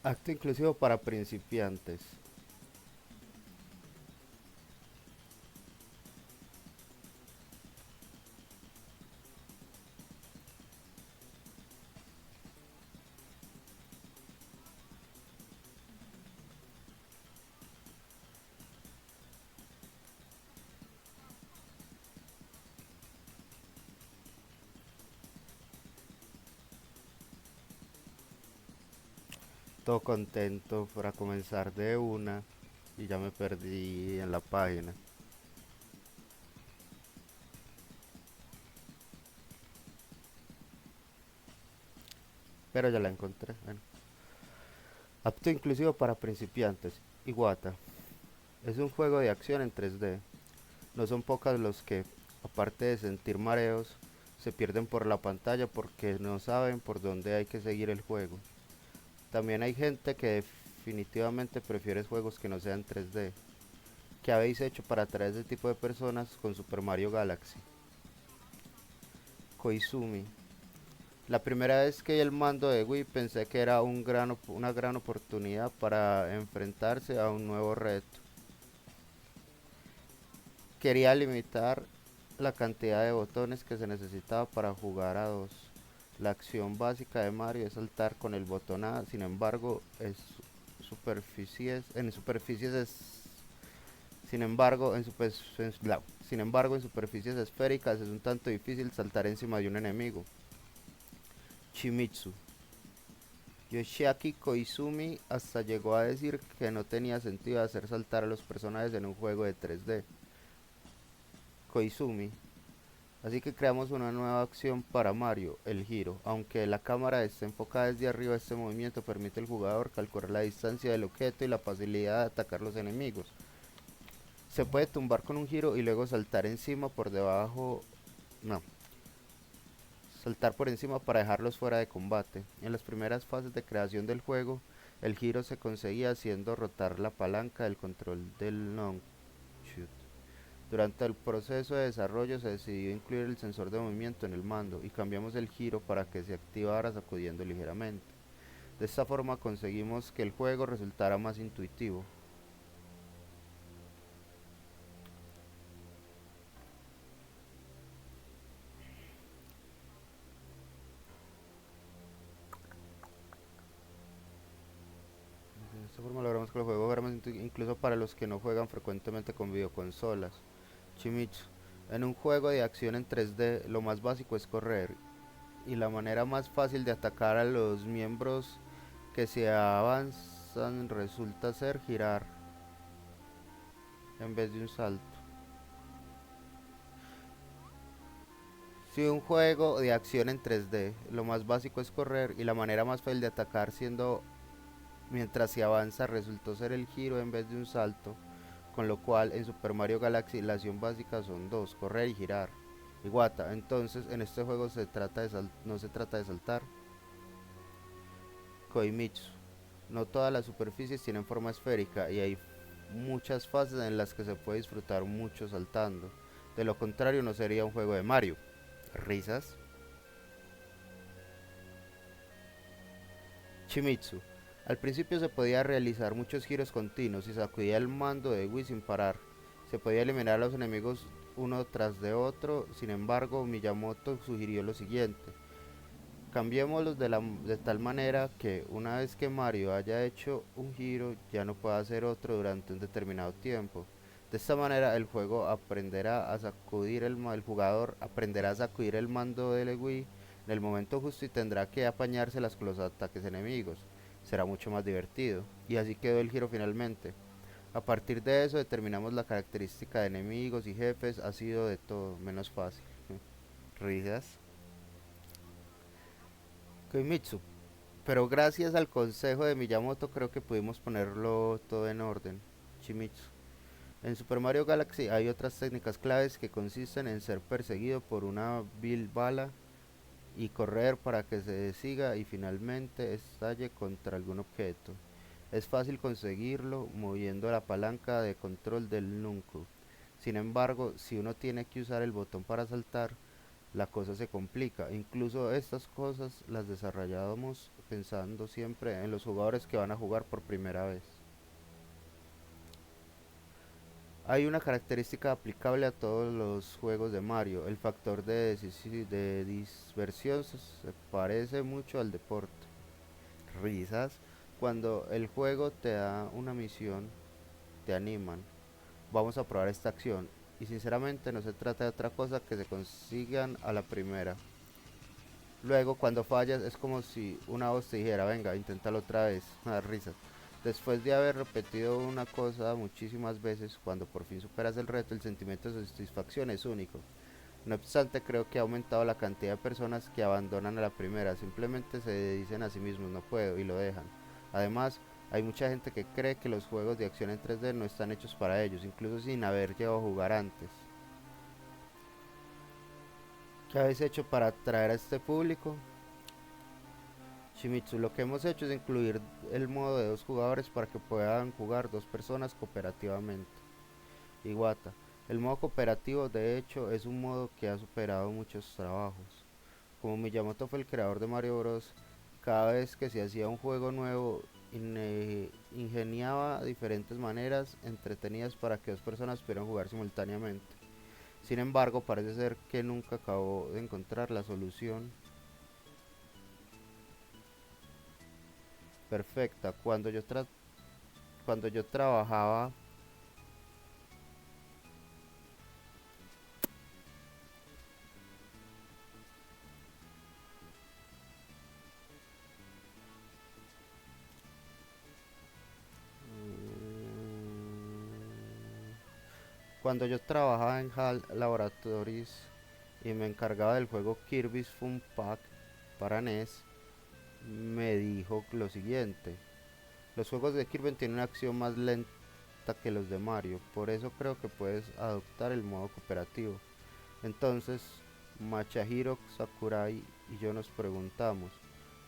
Acto inclusivo para principiantes. Todo contento para comenzar de una y ya me perdí en la página. Pero ya la encontré. Bueno. Apto inclusivo para principiantes. Iguata. Es un juego de acción en 3D. No son pocas los que, aparte de sentir mareos, se pierden por la pantalla porque no saben por dónde hay que seguir el juego. También hay gente que definitivamente prefiere juegos que no sean 3D. ¿Qué habéis hecho para atraer ese tipo de personas con Super Mario Galaxy? Koizumi. La primera vez que vi el mando de Wii pensé que era una gran oportunidad para enfrentarse a un nuevo reto. Quería limitar la cantidad de botones que se necesitaba para jugar a dos. La acción básica de Mario es saltar con el botón A, sin embargo, superficies sin embargo, en superficies esféricas es un tanto difícil saltar encima de un enemigo. Chimitsu. Yoshiaki Koizumi hasta llegó a decir que no tenía sentido hacer saltar a los personajes en un juego de 3D. Koizumi. Así que creamos una nueva acción para Mario, el giro. Aunque la cámara esté enfocada desde arriba, este movimiento permite al jugador calcular la distancia del objeto y la facilidad de atacar los enemigos. Se puede tumbar con un giro y luego saltar encima por debajo. No, saltar por encima para dejarlos fuera de combate. En las primeras fases de creación del juego, el giro se conseguía haciendo rotar la palanca del control del non-shoot. Durante el proceso de desarrollo se decidió incluir el sensor de movimiento en el mando y cambiamos el giro para que se activara sacudiendo ligeramente. De esta forma conseguimos que el juego resultara más intuitivo. De esta forma logramos que el juego fuera más intuitivo incluso para los que no juegan frecuentemente con videoconsolas. Shimizu. En un juego de acción en 3D, lo más básico es correr, y la manera más fácil de atacar a los miembros que se avanzan resulta ser girar en vez de un salto. Si un juego de acción en 3D, lo más básico es correr y la manera más fácil de atacar siendo mientras se avanza resultó ser el giro en vez de un salto, con lo cual en Super Mario Galaxy la acción básica son dos, correr y girar. Iguata, entonces en este juego no se trata de saltar. Koimitsu. No todas las superficies tienen forma esférica y hay muchas fases en las que se puede disfrutar mucho saltando. De lo contrario no sería un juego de Mario. Risas. Chimitsu. Al principio se podía realizar muchos giros continuos y sacudía el mando de Wii sin parar. Se podía eliminar a los enemigos uno tras de otro, sin embargo Miyamoto sugirió lo siguiente. Cambiémoslos de tal manera que una vez que Mario haya hecho un giro ya no pueda hacer otro durante un determinado tiempo. De esta manera el jugador aprenderá a sacudir el mando del Wii en el momento justo y tendrá que apañárselas con los ataques enemigos. Será mucho más divertido. Y así quedó el giro finalmente. A partir de eso determinamos la característica de enemigos y jefes, ha sido de todo menos fácil. Risas. Koimitsu. Pero gracias al consejo de Miyamoto creo que pudimos ponerlo todo en orden. Shimizu. En Super Mario Galaxy hay otras técnicas claves que consisten en ser perseguido por una vil bala y correr para que se siga y finalmente estalle contra algún objeto. Es fácil conseguirlo moviendo la palanca de control del Nunku. Sin embargo, si uno tiene que usar el botón para saltar, la cosa se complica. Incluso estas cosas las desarrollamos pensando siempre en los jugadores que van a jugar por primera vez. Hay una característica aplicable a todos los juegos de Mario: el factor de dispersión se parece mucho al deporte. Risas. Cuando el juego te da una misión, te animan. Vamos a probar esta acción. Y sinceramente no se trata de otra cosa que se consigan a la primera. Luego, cuando fallas, es como si una voz te dijera, venga, inténtalo otra vez. Risas. Después de haber repetido una cosa muchísimas veces, cuando por fin superas el reto, el sentimiento de satisfacción es único. No obstante, creo que ha aumentado la cantidad de personas que abandonan a la primera, simplemente se dicen a sí mismos no puedo y lo dejan. Además, hay mucha gente que cree que los juegos de acción en 3D no están hechos para ellos, incluso sin haber llegado a jugar antes. ¿Qué habéis hecho para atraer a este público? Shimizu, lo que hemos hecho es incluir el modo de dos jugadores para que puedan jugar dos personas cooperativamente. Iwata, el modo cooperativo de hecho es un modo que ha superado muchos trabajos. Como Miyamoto fue el creador de Mario Bros., cada vez que se hacía un juego nuevo, ingeniaba diferentes maneras entretenidas para que dos personas pudieran jugar simultáneamente. Sin embargo, parece ser que nunca acabó de encontrar la solución perfecta. Cuando yo trabajaba Cuando yo trabajaba en HAL Laboratories y me encargaba del juego Kirby's Fun Pack para NES, me dijo lo siguiente: los juegos de Kirby tienen una acción más lenta que los de Mario, por eso creo que puedes adoptar el modo cooperativo. Entonces, Masahiro Sakurai y yo nos preguntamos,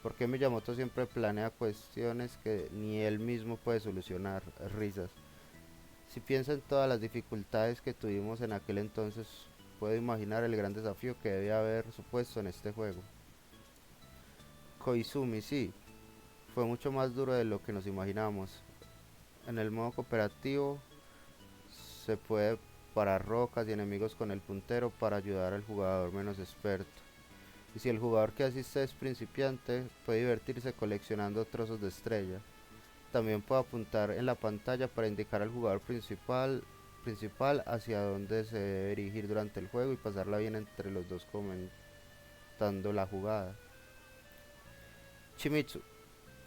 ¿por qué Miyamoto siempre planea cuestiones que ni él mismo puede solucionar? Risas. Si pienso en todas las dificultades que tuvimos en aquel entonces, puedo imaginar el gran desafío que debe haber supuesto en este juego. Koizumi, sí, fue mucho más duro de lo que nos imaginamos. En el modo cooperativo se puede parar rocas y enemigos con el puntero para ayudar al jugador menos experto. Y si el jugador que asiste es principiante, puede divertirse coleccionando trozos de estrella. También puede apuntar en la pantalla para indicar al jugador principal hacia dónde se debe dirigir durante el juego y pasarla bien entre los dos comentando la jugada. Shimizu,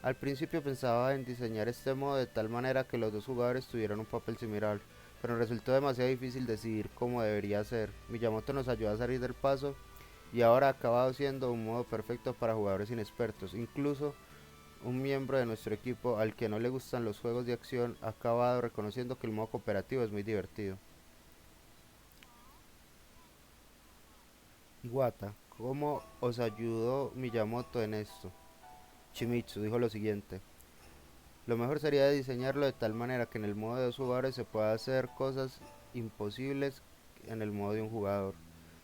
al principio pensaba en diseñar este modo de tal manera que los dos jugadores tuvieran un papel similar, pero resultó demasiado difícil decidir cómo debería ser. Miyamoto nos ayudó a salir del paso y ahora ha acabado siendo un modo perfecto para jugadores inexpertos. Incluso un miembro de nuestro equipo al que no le gustan los juegos de acción ha acabado reconociendo que el modo cooperativo es muy divertido. Iwata, ¿cómo os ayudó Miyamoto en esto? Shimizu dijo lo siguiente: lo mejor sería diseñarlo de tal manera que en el modo de dos jugadores se pueda hacer cosas imposibles en el modo de un jugador.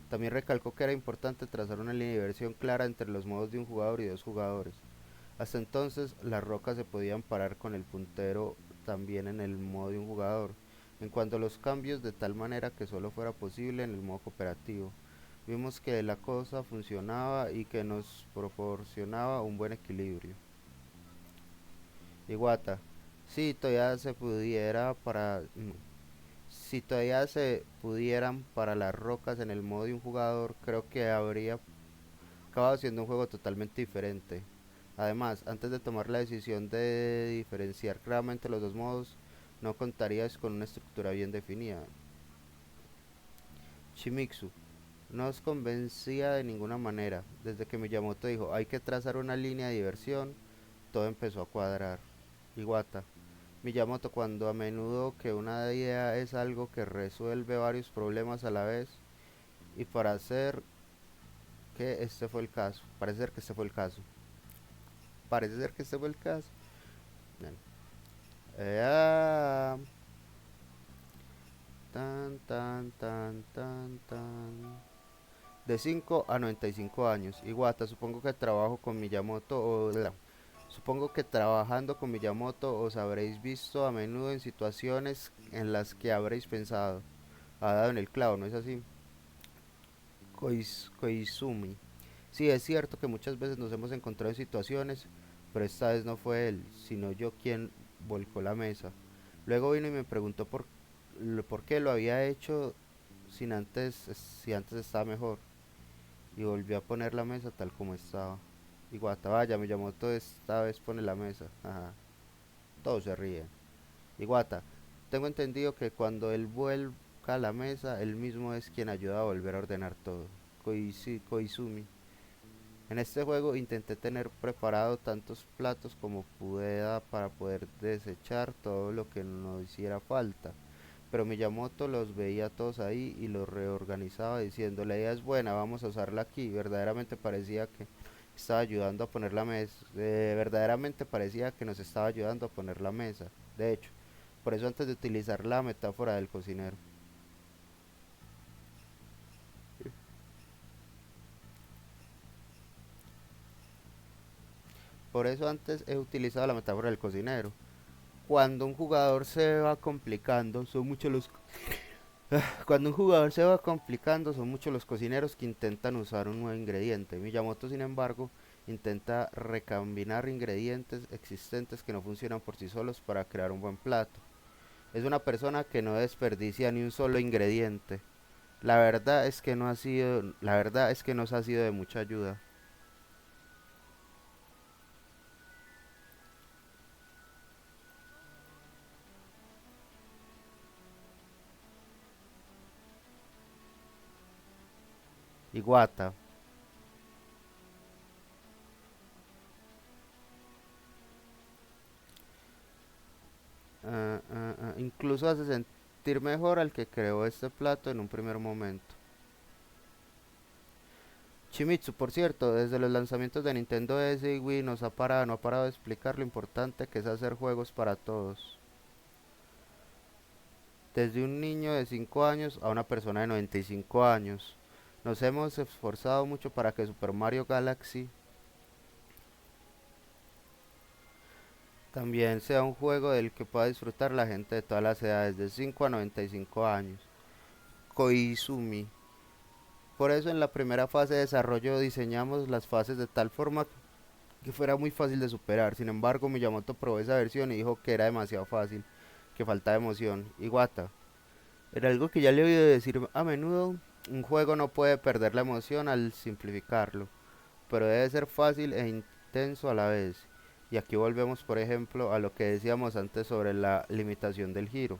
También recalcó que era importante trazar una línea de diversión clara entre los modos de un jugador y dos jugadores. Hasta entonces, las rocas se podían parar con el puntero también en el modo de un jugador, en cuanto a los cambios de tal manera que solo fuera posible en el modo cooperativo. Vimos que la cosa funcionaba y que nos proporcionaba un buen equilibrio. Iguata, si todavía se pudiera para si todavía se pudieran para las rocas en el modo de un jugador, creo que habría acabado siendo un juego totalmente diferente. Además, antes de tomar la decisión de diferenciar claramente los dos modos, no contarías con una estructura bien definida. Shimizu no os convencía de ninguna manera. Desde que Miyamoto dijo hay que trazar una línea de diversión, todo empezó a cuadrar. Iwata, Miyamoto, cuando a menudo que una idea es algo que resuelve varios problemas a la vez, y para hacer que este fue el caso, parece ser que este fue el caso. Parece ser que este fue el caso. Bien. Ah, tan, tan, tan, tan, tan. De 5 a 95 años. Iwata, supongo que trabajo con Miyamoto o... Supongo que trabajando con Miyamoto os habréis visto a menudo en situaciones en las que habréis pensado, ha dado en el clavo, ¿no es así? Koizumi. Sí, es cierto que muchas veces nos hemos encontrado en situaciones, pero esta vez no fue él, sino yo quien volcó la mesa. Luego vino y me preguntó por qué lo había hecho si antes estaba mejor, y volvió a poner la mesa tal como estaba. Y vaya, me llamó todo esta vez pone la mesa. Ajá. Todos se ríen. Iguata, tengo entendido que cuando él vuelca la mesa, él mismo es quien ayuda a volver a ordenar todo. Koizumi. En este juego intenté tener preparado tantos platos como pueda para poder desechar todo lo que no hiciera falta. Pero Miyamoto los veía todos ahí y los reorganizaba diciendo, la idea es buena, vamos a usarla aquí. Verdaderamente parecía que estaba ayudando a poner la mesa. Verdaderamente parecía que nos estaba ayudando a poner la mesa. De hecho, por eso antes de utilizar la metáfora del cocinero. Por eso antes he utilizado la metáfora del cocinero. Cuando un jugador se va complicando, son muchos los Cuando un jugador se va complicando, son muchos los cocineros que intentan usar un nuevo ingrediente. Miyamoto, sin embargo, intenta recombinar ingredientes existentes que no funcionan por sí solos para crear un buen plato. Es una persona que no desperdicia ni un solo ingrediente. La verdad es que nos ha sido de mucha ayuda. Iguata, incluso hace sentir mejor al que creó este plato en un primer momento. Shimizu, por cierto, desde los lanzamientos de Nintendo DS y Wii no ha parado de explicar lo importante que es hacer juegos para todos. Desde un niño de 5 años a una persona de 95 años. Nos hemos esforzado mucho para que Super Mario Galaxy también sea un juego del que pueda disfrutar la gente de todas las edades, de 5 a 95 años. Koizumi. Por eso en la primera fase de desarrollo diseñamos las fases de tal forma que fuera muy fácil de superar. Sin embargo, Miyamoto probó esa versión y dijo que era demasiado fácil, que faltaba emoción. Iwata, era algo que ya le he oído decir a menudo, un juego no puede perder la emoción al simplificarlo, pero debe ser fácil e intenso a la vez. Y aquí volvemos, por ejemplo, a lo que decíamos antes sobre la limitación del giro.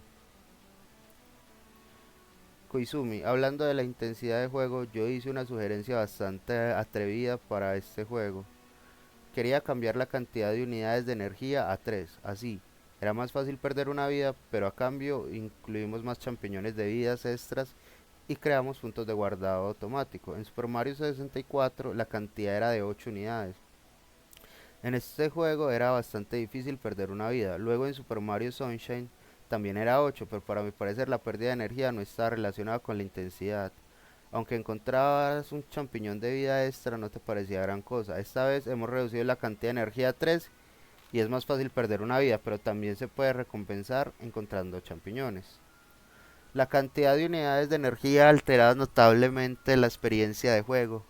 Koizumi, hablando de la intensidad de juego, yo hice una sugerencia bastante atrevida para este juego. Quería cambiar la cantidad de unidades de energía a 3, así. Era más fácil perder una vida, pero a cambio incluimos más champiñones de vidas extras y creamos puntos de guardado automático. En Super Mario 64 la cantidad era de 8 unidades. En este juego era bastante difícil perder una vida. Luego en Super Mario Sunshine también era 8, pero para mi parecer la pérdida de energía no está relacionada con la intensidad. Aunque encontrabas un champiñón de vida extra, no te parecía gran cosa. Esta vez hemos reducido la cantidad de energía a 3 y es más fácil perder una vida, pero también se puede recompensar encontrando champiñones. La cantidad de unidades de energía altera notablemente la experiencia de juego.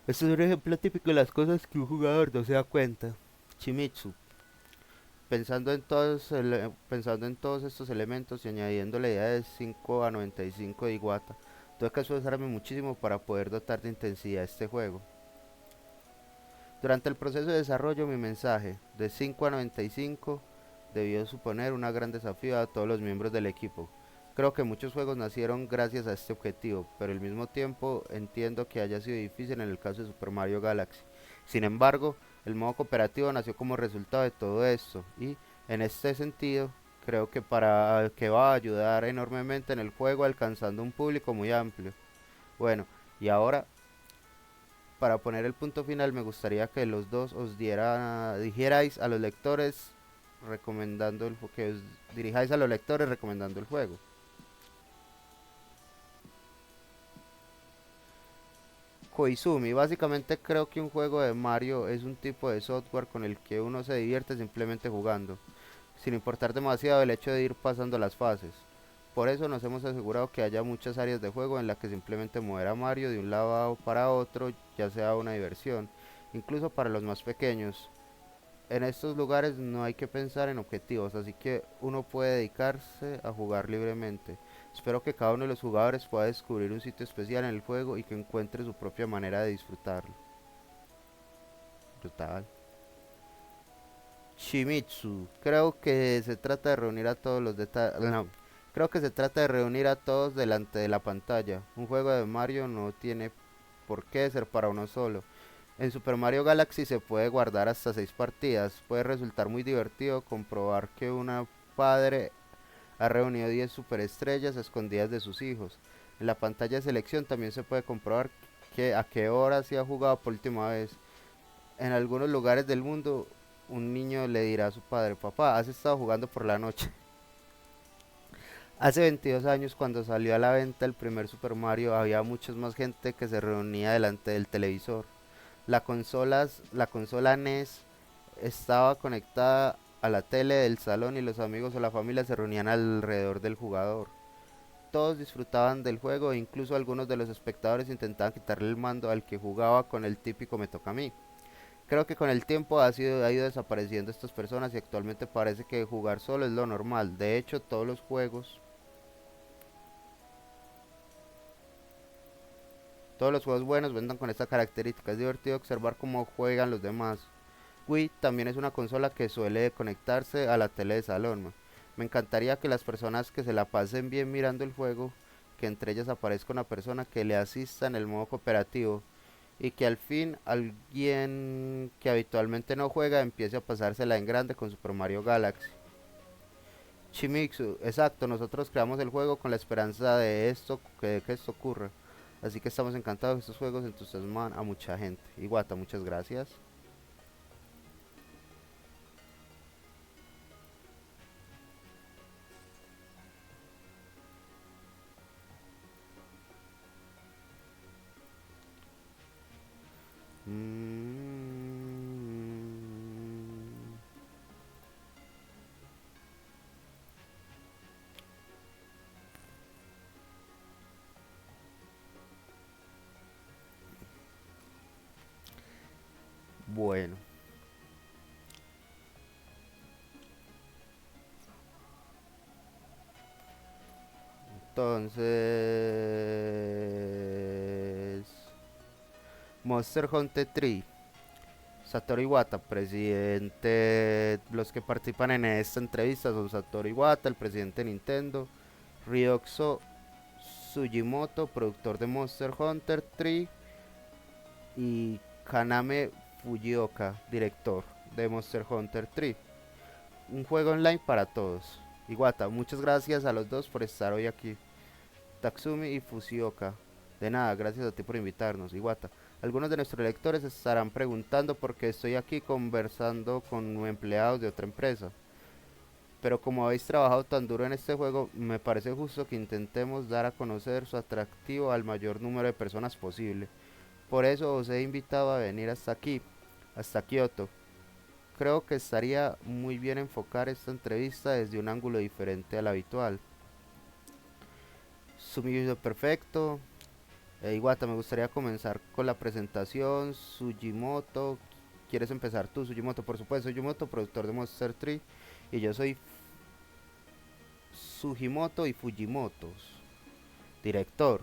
Esto es un ejemplo típico de las cosas que un jugador no se da cuenta. Shimizu, pensando en todos estos elementos y añadiendo la idea de 5 a 95 de Iwata, tuve que esforzarme muchísimo para poder dotar de intensidad este juego. Durante el proceso de desarrollo, mi mensaje de 5 a 95 debió suponer un gran desafío a todos los miembros del equipo. Creo que muchos juegos nacieron gracias a este objetivo, pero al mismo tiempo entiendo que haya sido difícil en el caso de Super Mario Galaxy. Sin embargo, el modo cooperativo nació como resultado de todo esto y, en este sentido, creo que va a ayudar enormemente en el juego alcanzando un público muy amplio. Bueno, y ahora para poner el punto final, me gustaría que los dos dijerais a los lectores que os dirijáis a los lectores recomendando el juego. Koizumi, básicamente creo que un juego de Mario es un tipo de software con el que uno se divierte simplemente jugando, sin importar demasiado el hecho de ir pasando las fases. Por eso nos hemos asegurado que haya muchas áreas de juego en las que simplemente mover a Mario de un lado para otro ya sea una diversión, incluso para los más pequeños. En estos lugares no hay que pensar en objetivos, así que uno puede dedicarse a jugar libremente. Espero que cada uno de los jugadores pueda descubrir un sitio especial en el juego y que encuentre su propia manera de disfrutarlo. Brutal. Shimizu. Creo que se trata de reunir a todos los detalles. No. Creo que se trata de reunir a todos delante de la pantalla. Un juego de Mario no tiene por qué ser para uno solo. En Super Mario Galaxy se puede guardar hasta 6 partidas. Puede resultar muy divertido comprobar que una padre ha reunido 10 superestrellas escondidas de sus hijos. En la pantalla de selección también se puede comprobar que a qué hora se ha jugado por última vez. En algunos lugares del mundo, un niño le dirá a su padre: papá, has estado jugando por la noche. Hace 22 años, cuando salió a la venta el primer Super Mario, había mucha más gente que se reunía delante del televisor. La consola NES estaba conectada a la tele del salón y los amigos o la familia se reunían alrededor del jugador. Todos disfrutaban del juego e incluso algunos de los espectadores intentaban quitarle el mando al que jugaba con el típico me toca a mí. Creo que con el tiempo ha ido desapareciendo estas personas y actualmente parece que jugar solo es lo normal. De hecho, todos los juegos buenos vendan con esta característica. Es divertido observar cómo juegan los demás. Wii también es una consola que suele conectarse a la tele de salón. Me encantaría que las personas que se la pasen bien mirando el juego, que entre ellas aparezca una persona que le asista en el modo cooperativo y que al fin alguien que habitualmente no juega empiece a pasársela en grande con Super Mario Galaxy. Shimizu, exacto, nosotros creamos el juego con la esperanza de que esto ocurra. Así que estamos encantados de estos juegos entusiasman a mucha gente. Iguata, muchas gracias. Mm, bueno, entonces Monster Hunter 3. Satoru Iwata, presidente. Los que participan en esta entrevista son Satoru Iwata, el presidente de Nintendo, Ryoxo Sugimoto, productor de Monster Hunter 3, y Kaname Fujioka, director de Monster Hunter 3. Un juego online para todos. Iwata, muchas gracias a los dos por estar hoy aquí. Tatsumi y Fusioka. De nada, gracias a ti por invitarnos, Iwata. Algunos de nuestros lectores estarán preguntando por qué estoy aquí conversando con empleados de otra empresa. Pero como habéis trabajado tan duro en este juego, me parece justo que intentemos dar a conocer su atractivo al mayor número de personas posible. Por eso os he invitado a venir hasta aquí, hasta Kioto. Creo que estaría muy bien enfocar esta entrevista desde un ángulo diferente al habitual. Sumido perfecto. Iwata, me gustaría comenzar con la presentación. Sugimoto, ¿quieres empezar tú, Sugimoto? Por supuesto, Sugimoto, productor de Monster 3. Y yo soy Sugimoto y Fujimoto, director.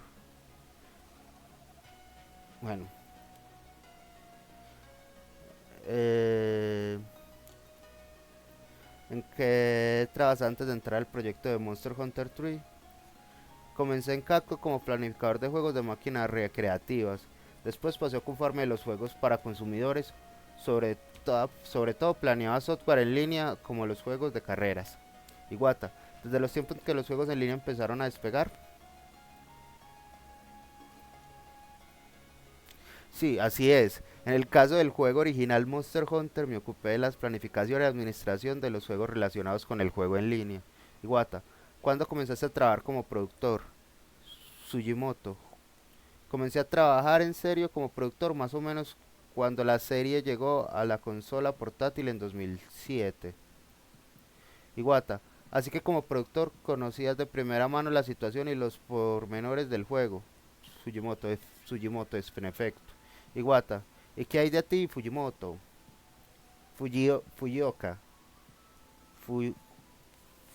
Bueno, eh, ¿en qué trabajas antes de entrar al proyecto de Monster Hunter 3? Comencé en Capcom como planificador de juegos de máquinas recreativas. Después pasé a ocuparme de los juegos para consumidores, sobre todo planeaba software en línea como los juegos de carreras. Iguata, desde los tiempos en que los juegos en línea empezaron a despegar. Sí, así es. En el caso del juego original Monster Hunter me ocupé de las planificaciones y administración de los juegos relacionados con el juego en línea. Iguata, ¿cuándo comenzaste a trabajar como productor? Sugimoto, Comencé a trabajar en serio como productor más o menos cuando la serie llegó a la consola portátil en 2007. Iwata. Así que como productor conocías de primera mano la situación y los pormenores del juego. Fujimoto es en efecto. Iwata. ¿Y qué hay de ti, Fujimoto? Fuyioka. Fu-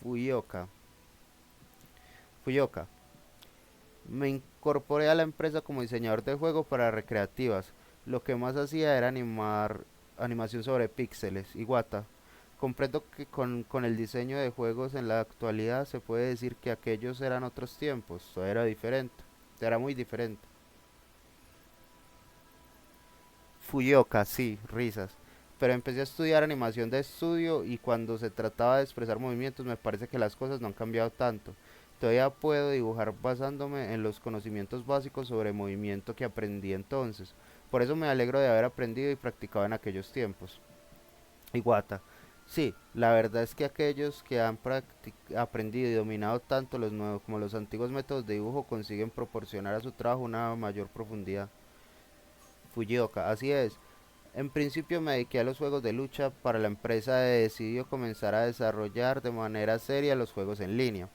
Fuyoka. Fuyoka. Me incorporé a la empresa como diseñador de juego para recreativas. Lo que más hacía era animación sobre píxeles. Iwata. Comprendo que con el diseño de juegos en la actualidad se puede decir que aquellos eran otros tiempos. Todo era diferente. Era muy diferente. Fuyoka, sí, risas. Pero empecé a estudiar animación de estudio y cuando se trataba de expresar movimientos me parece que las cosas no han cambiado tanto. Todavía puedo dibujar basándome en los conocimientos básicos sobre movimiento que aprendí entonces. Por eso me alegro de haber aprendido y practicado en aquellos tiempos. Iwata. Sí, la verdad es que aquellos que han aprendido y dominado tanto los nuevos como los antiguos métodos de dibujo consiguen proporcionar a su trabajo una mayor profundidad. Fujioka, así es. En principio me dediqué a los juegos de lucha para la empresa decidió comenzar a desarrollar de manera seria los juegos en línea.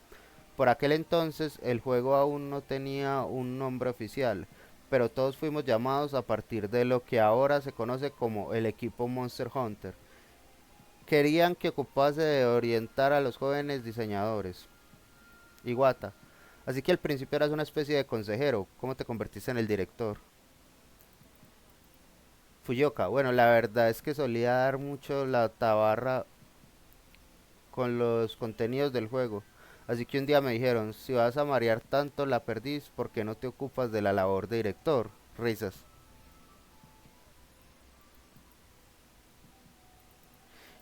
Por aquel entonces el juego aún no tenía un nombre oficial, pero todos fuimos llamados a partir de lo que ahora se conoce como el equipo Monster Hunter. Querían que ocupase de orientar a los jóvenes diseñadores. Iwata. Así que al principio eras una especie de consejero. ¿Cómo te convertiste en el director? Fuyoka. Bueno, la verdad es que solía dar mucho la tabarra con los contenidos del juego. Así que un día me dijeron, si vas a marear tanto la perdiz, ¿por qué no te ocupas de la labor de director? Risas.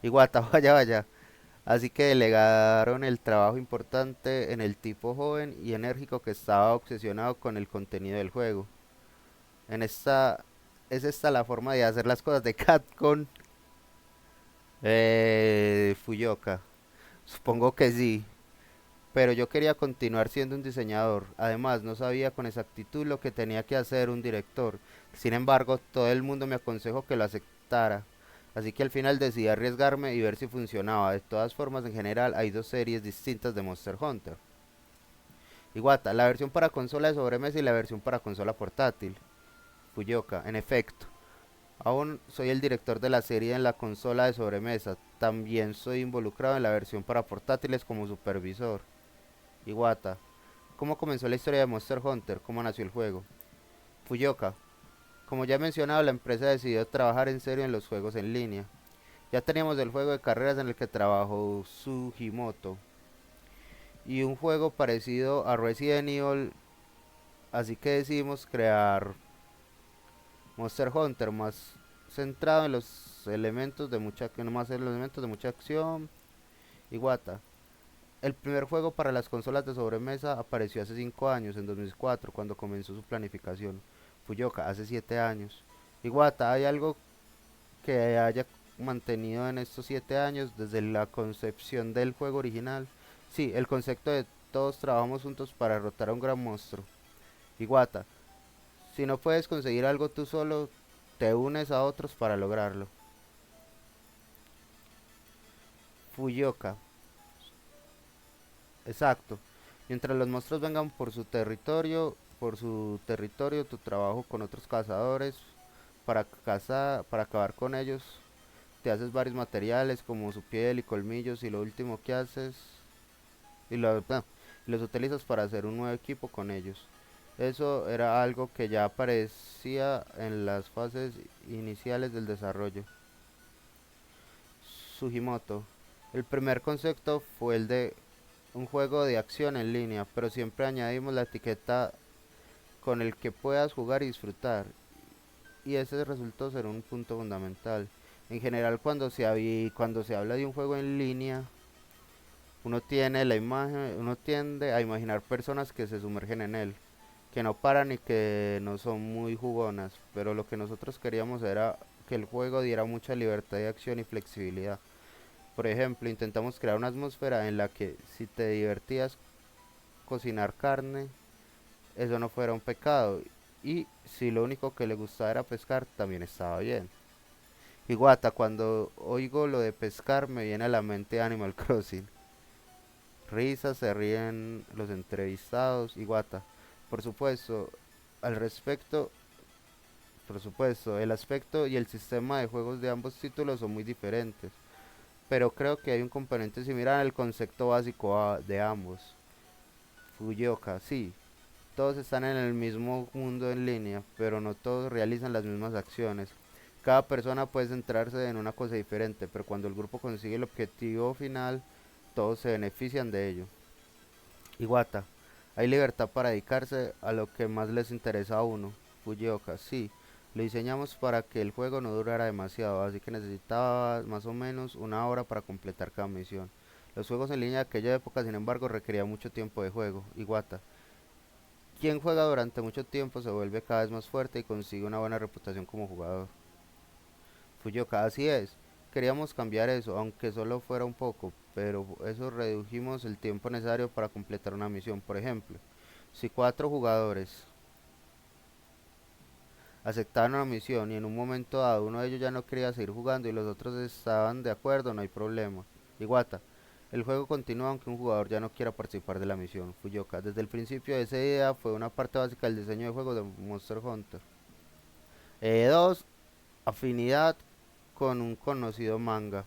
Iwata, vaya, vaya. Así que delegaron el trabajo importante en el tipo joven y enérgico que estaba obsesionado con el contenido del juego. En esta es esta la forma de hacer las cosas de Capcom. Fuyoka. Supongo que sí, pero yo quería continuar siendo un diseñador. Además, no sabía con exactitud lo que tenía que hacer un director. Sin embargo, todo el mundo me aconsejó que lo aceptara. Así que al final decidí arriesgarme y ver si funcionaba. De todas formas, en general, hay dos series distintas de Monster Hunter. Iwata, la versión para consola de sobremesa y la versión para consola portátil. Fuyoka, en efecto. Aún soy el director de la serie en la consola de sobremesa. También soy involucrado en la versión para portátiles como supervisor. Iwata. ¿Cómo comenzó la historia de Monster Hunter? ¿Cómo nació el juego? Fuyoka. Como ya he mencionado, la empresa decidió trabajar en serio en los juegos en línea. Ya teníamos el juego de carreras en el que trabajó Sugimoto y un juego parecido a Resident Evil, así que decidimos crear Monster Hunter más centrado en los elementos de mucha, que no más en los elementos de mucha acción. Iwata. El primer juego para las consolas de sobremesa apareció hace 5 años, en 2004, cuando comenzó su planificación. Fuyoka, hace 7 años. Iwata, ¿hay algo que haya mantenido en estos 7 años desde la concepción del juego original? Sí, el concepto de todos trabajamos juntos para derrotar a un gran monstruo. Iwata, si no puedes conseguir algo tú solo, te unes a otros para lograrlo. Fuyoka, exacto. Mientras los monstruos vengan por su territorio, tu trabajo con otros cazadores para cazar, para acabar con ellos, te haces varios materiales como su piel y colmillos y lo último que haces y los utilizas para hacer un nuevo equipo con ellos. Eso era algo que ya aparecía en las fases iniciales del desarrollo. Sugimoto. El primer concepto fue el de un juego de acción en línea, pero siempre añadimos la etiqueta con el que puedas jugar y disfrutar, y ese resultó ser un punto fundamental. En general, cuando se habla de un juego en línea, uno tiende a imaginar personas que se sumergen en él, que no paran y que no son muy jugonas, pero lo que nosotros queríamos era que el juego diera mucha libertad de acción y flexibilidad. Por ejemplo, intentamos crear una atmósfera en la que si te divertías cocinar carne, eso no fuera un pecado. y si lo único que le gustaba era pescar, también estaba bien. Iguata, cuando oigo lo de pescar me viene a la mente Animal Crossing. Risas, se ríen los entrevistados. Iguata, por supuesto, al respecto, por supuesto, el aspecto y el sistema de juegos de ambos títulos son muy diferentes, pero creo que hay un componente similar al concepto básico de ambos. Fuyoka, sí, todos están en el mismo mundo en línea, pero no todos realizan las mismas acciones. Cada persona puede centrarse en una cosa diferente, pero cuando el grupo consigue el objetivo final, todos se benefician de ello. Iwata, hay libertad para dedicarse a lo que más les interesa a uno. Fujioka, sí, lo diseñamos para que el juego no durara demasiado, así que necesitaba más o menos una hora para completar cada misión. Los juegos en línea de aquella época, sin embargo, requerían mucho tiempo de juego. Iwata, quien juega durante mucho tiempo se vuelve cada vez más fuerte y consigue una buena reputación como jugador. Fuyoka, así es. Queríamos cambiar eso, aunque solo fuera un poco, pero eso redujimos el tiempo necesario para completar una misión. Por ejemplo, si cuatro jugadores aceptaban una misión y en un momento dado uno de ellos ya no quería seguir jugando y los otros estaban de acuerdo, no hay problema. Iguata, el juego continúa aunque un jugador ya no quiera participar de la misión. Fuyoka, desde el principio esa idea fue una parte básica del diseño de juego de Monster Hunter. 2. Afinidad con un conocido manga.